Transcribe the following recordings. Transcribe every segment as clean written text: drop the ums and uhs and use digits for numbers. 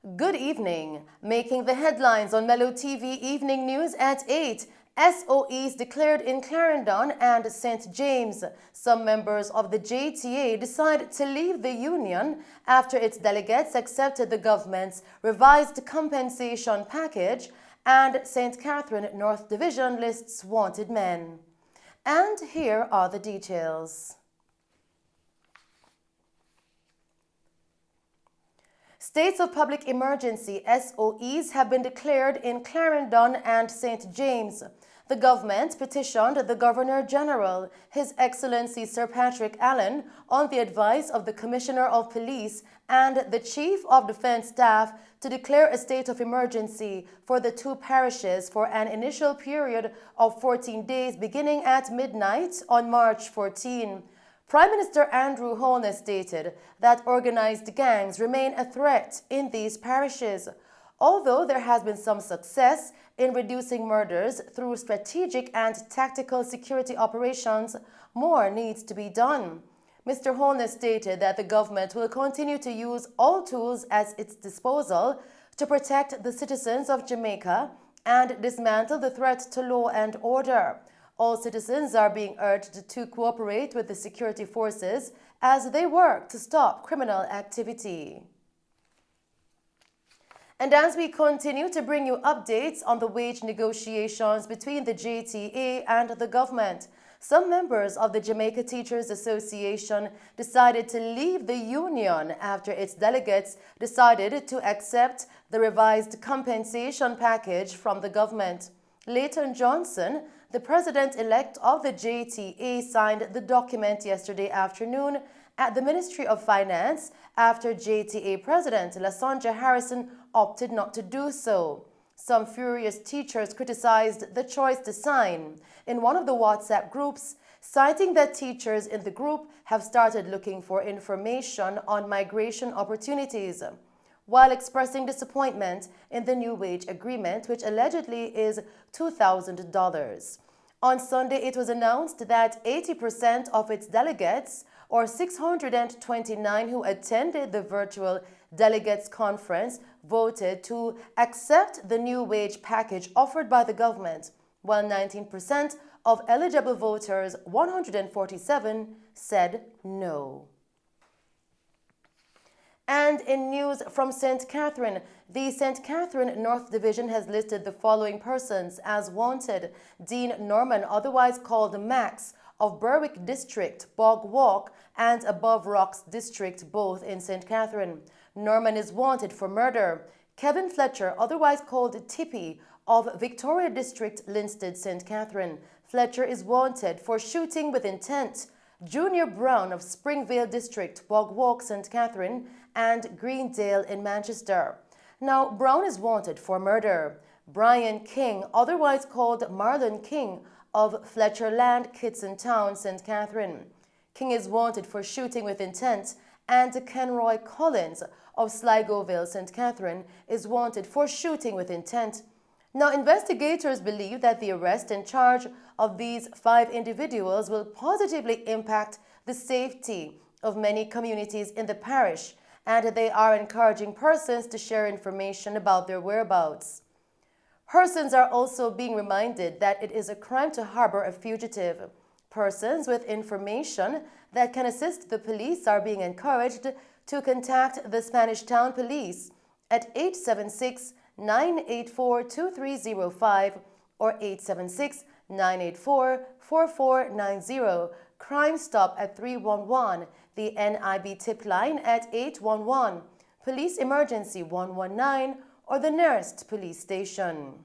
Good evening. Making the headlines on Mello TV Evening News at 8. SOEs declared in Clarendon and St. James. Some members of the JTA decided to leave the union after its delegates accepted the government's revised compensation package, and St. Catherine North Division lists wanted men. And here are the details. States of public emergency SOEs have been declared in Clarendon and St. James. The government petitioned the Governor General, His Excellency Sir Patrick Allen, on the advice of the Commissioner of Police and the Chief of Defence Staff to declare a state of emergency for the two parishes for an initial period of 14 days beginning at midnight on March 14. Prime Minister Andrew Holness stated that organized gangs remain a threat in these parishes. Although there has been some success in reducing murders through strategic and tactical security operations, more needs to be done. Mr. Holness stated that the government will continue to use all tools at its disposal to protect the citizens of Jamaica and dismantle the threat to law and order. All citizens are being urged to cooperate with the security forces as they work to stop criminal activity. And as we continue to bring you updates on the wage negotiations between the JTA and the government, some members of the Jamaica Teachers Association decided to leave the union after its delegates decided to accept the revised compensation package from the government. Leighton Johnson, the president-elect of the JTA, signed the document yesterday afternoon at the Ministry of Finance after JTA President Lasonja Harrison opted not to do so. Some furious teachers criticized the choice to sign in one of the WhatsApp groups, citing that teachers in the group have started looking for information on migration opportunities, while expressing disappointment in the new wage agreement, which allegedly is $2,000. On Sunday, it was announced that 80% of its delegates, or 629 who attended the virtual delegates conference, voted to accept the new wage package offered by the government, while 19% of eligible voters, 147, said no. And in news from St. Catherine, the St. Catherine North Division has listed the following persons as wanted. Dean Norman, otherwise called Max, of Berwick District, Bog Walk, and Above Rocks District, both in St. Catherine. Norman is wanted for murder. Kevin Fletcher, otherwise called Tippy, of Victoria District, Linstead, St. Catherine. Fletcher is wanted for shooting with intent. Junior Brown of Springvale District, Bog Walk, St. Catherine, and Greendale in Manchester. Now, Brown is wanted for murder. Brian King, otherwise called Marlon King, of Fletcher Land, Kitson Town, St. Catherine. King is wanted for shooting with intent, and Kenroy Collins of Sligoville, St. Catherine, is wanted for shooting with intent. Now, investigators believe that the arrest and charge of these 5 individuals will positively impact the safety of many communities in the parish, and they are encouraging persons to share information about their whereabouts. Persons are also being reminded that it is a crime to harbor a fugitive. Persons with information that can assist the police are being encouraged to contact the Spanish Town Police at 876-984-2305 or 876-984-4490. Crime Stop at 311, the NIB tip line at 811, Police Emergency 119, or the nearest police station.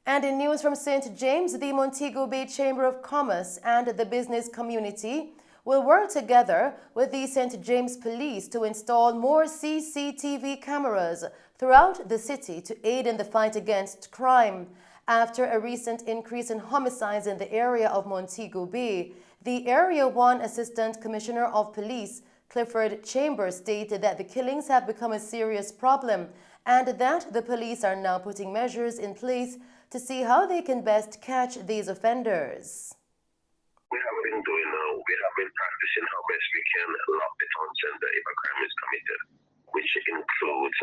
And in news from St. James, the Montego Bay Chamber of Commerce and the business community will work together with the St. James Police to install more CCTV cameras throughout the city to aid in the fight against crime. After a recent increase in homicides in the area of Montego Bay, the Area 1 Assistant Commissioner of Police, Clifford Chambers, stated that the killings have become a serious problem and that the police are now putting measures in place to see how they can best catch these offenders. We have been practicing how best we can lock the towns includes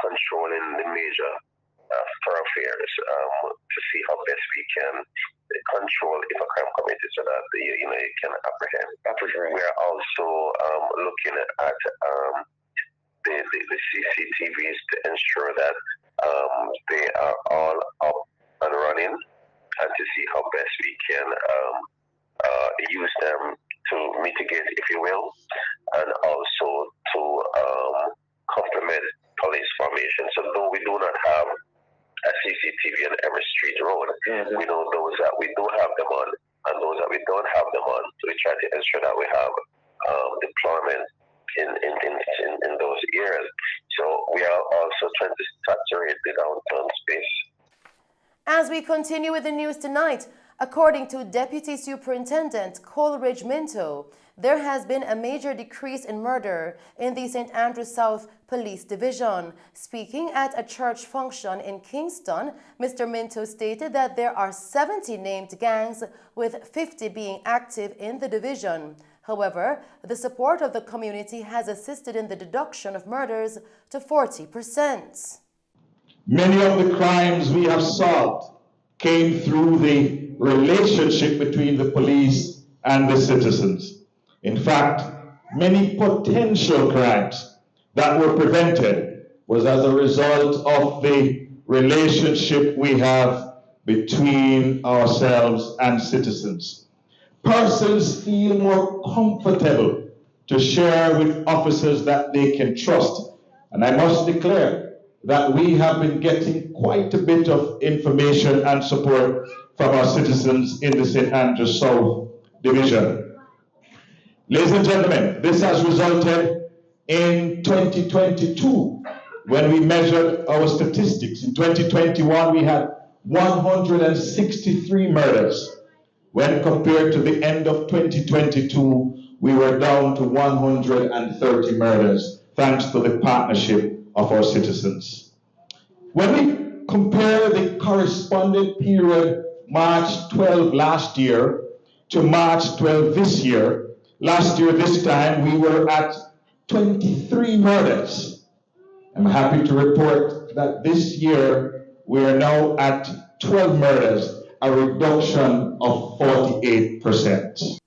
controlling the major thoroughfares to see how best we can control if a crime committed so that you can apprehend. We are also looking at the CCTVs to ensure that they are all up and running, and to see how best we can use them to mitigate, if you will, and also to complement police formation. So though we do not have a CCTV on every street road, we know those that we do have them on, and those that we don't have them on, we try to ensure that we have deployment in those areas. So we are also trying to saturate the downtown space. As we continue with the news tonight, according to Deputy Superintendent Coleridge Minto, there has been a major decrease in murder in the St. Andrews South Police Division. Speaking at a church function in Kingston, Mr. Minto stated that there are 70 named gangs, with 50 being active in the division. However, the support of the community has assisted in the reduction of murders to 40%. Many of the crimes we have solved came through the relationship between the police and the citizens. In fact, many potential crimes that were prevented was as a result of the relationship we have between ourselves and citizens. Persons feel more comfortable to share with officers that they can trust. And I must declare that we have been getting quite a bit of information and support from our citizens in the St. Andrews South Division. Ladies and gentlemen, this has resulted in 2022, when we measured our statistics. In 2021, we had 163 murders. When compared to the end of 2022, we were down to 130 murders, thanks to the partnership of our citizens. When we compare the corresponding period, March 12 last year to March 12 this year, last year this time we were at 23 murders. I'm happy to report that this year we are now at 12 murders, a reduction of 48%.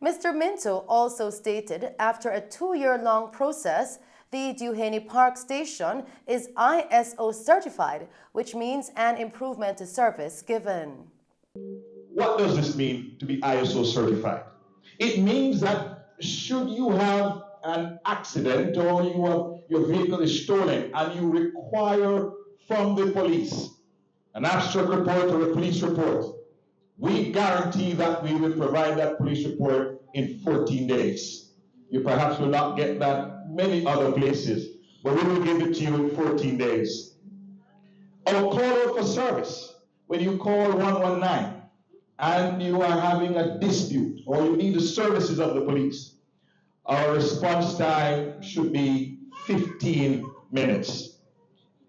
Mr. Minto also stated after a 2-year-long process, the Duhaney Park Station is ISO certified, which means an improvement to service given. What does this mean to be ISO certified? It means that should you have an accident or your vehicle is stolen and you require from the police an abstract report or a police report, we guarantee that we will provide that police report in 14 days. You perhaps will not get that many other places, but we will give it to you in 14 days. Our call out for service, when you call 119 and you are having a dispute or you need the services of the police, our response time should be 15 minutes.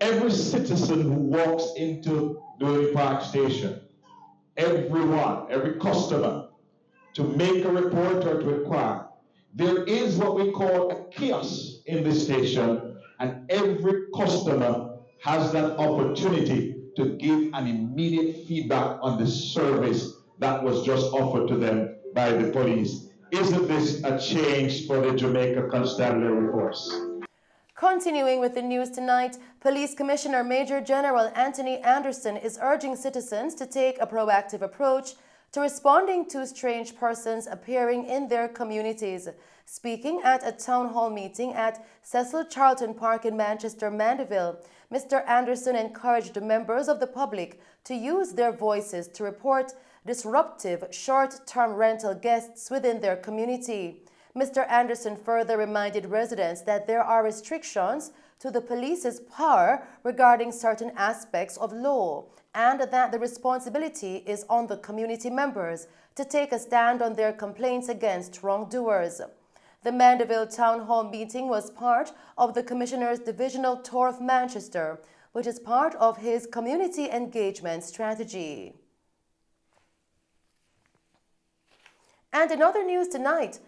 Every citizen who walks into Duhaney Park Station, every customer, to make a report or to inquire, there is what we call a kiosk in the station, and every customer has that opportunity to give an immediate feedback on the service that was just offered to them by the police. Isn't this a change for the Jamaica Constabulary Force? Continuing with the news tonight, Police Commissioner Major General Anthony Anderson is urging citizens to take a proactive approach to responding to strange persons appearing in their communities. Speaking at a town hall meeting at Cecil Charlton Park in Manchester, Mandeville, Mr. Anderson encouraged members of the public to use their voices to report disruptive short-term rental guests within their community. Mr. Anderson further reminded residents that there are restrictions to the police's power regarding certain aspects of law, and that the responsibility is on the community members to take a stand on their complaints against wrongdoers. The Mandeville Town Hall meeting was part of the Commissioner's Divisional Tour of Manchester, which is part of his community engagement strategy. And in other news tonight,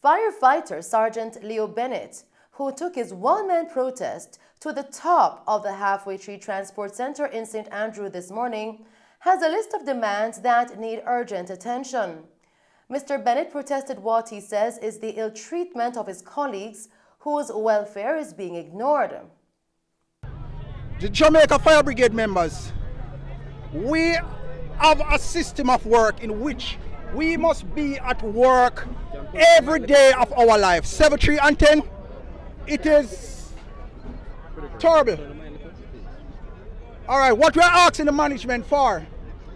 firefighter Sergeant Leo Bennett, who took his one-man protest to the top of the Halfway Tree Transport Center in St. Andrew this morning, has a list of demands that need urgent attention. Mr. Bennett protested what he says is the ill treatment of his colleagues whose welfare is being ignored. The Jamaica Fire Brigade members, we have a system of work in which we must be at work every day of our life. 7, 3 and 10, it is terrible. All right, what we're asking the management for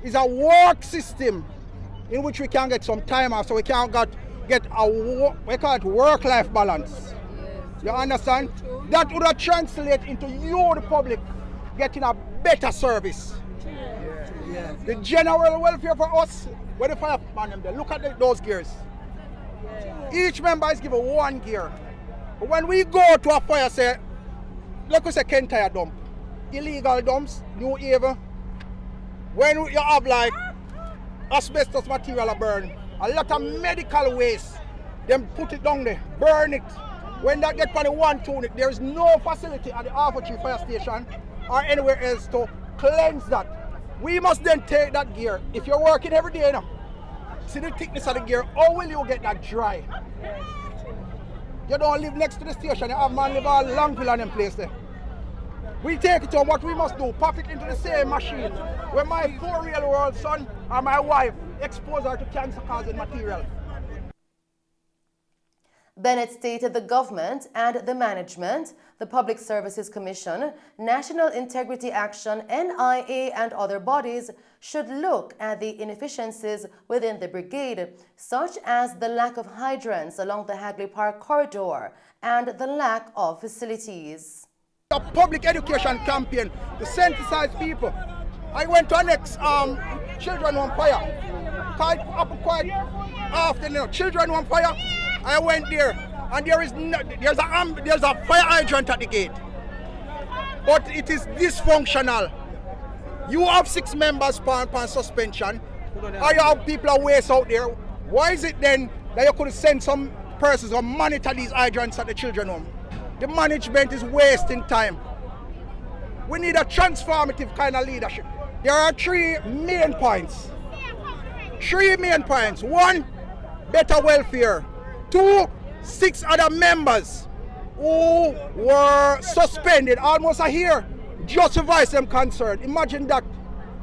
is a work system in which we can get some time off so we can get a we call it work-life balance. You understand? That would translate into you, the public, getting a better service. The general welfare for us, where the fireman them there, look at those gears. Each member is given 1 gear. But when we go to a fire, say, like we say, Ken Tire dump, illegal dumps, New Haven, when you have like asbestos material burn, a lot of medical waste, then put it down there, burn it. When that gets on the 1 2, there is no facility at the Halfway Tree Fire Station or anywhere else to cleanse that. We must then take that gear. If you're working every day now, see the thickness of the gear, how will you get that dry? You don't live next to the station, you have man live all Longville and them place there. We take it on what we must do, pop it into the same machine where my 4-year-old son or my wife expose her to cancer-causing material. Bennett stated the government and the management, the Public Services Commission, National Integrity Action, NIA, and other bodies should look at the inefficiencies within the brigade, such as the lack of hydrants along the Hagley Park corridor and the lack of facilities. A public education campaign to sensitize people. I went to an children on fire. Quite often, children on fire. I went there, and there's a fire hydrant at the gate, but it is dysfunctional. You have 6 members on suspension, or you have people are waste out there. Why is it then that you could send some persons to monitor these hydrants at the children home? The management is wasting time. We need a transformative kind of leadership. There are 3 main points. 3 main points. 1, better welfare. 2, 6 other members who were suspended almost a year just to voice them concern. Imagine that,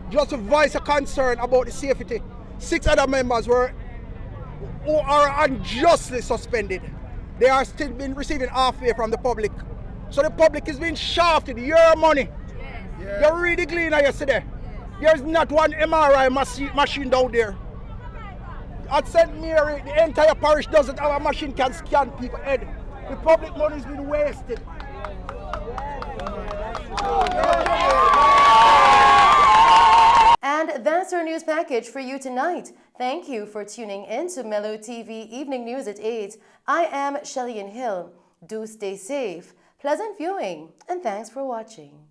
just to voice a concern about the safety. 6 other members who are unjustly suspended. They are still being receiving halfway from the public. So the public is being shafted, your money. Yes. You read the Gleaner yesterday. There's not one MRI machine down there. At St. Mary, the entire parish doesn't have a machine can scan people's head. The public money has been wasted. And that's our news package for you tonight. Thank you for tuning in to Mello TV Evening News at 8. I am Shelley Hill. Do stay safe, pleasant viewing, and thanks for watching.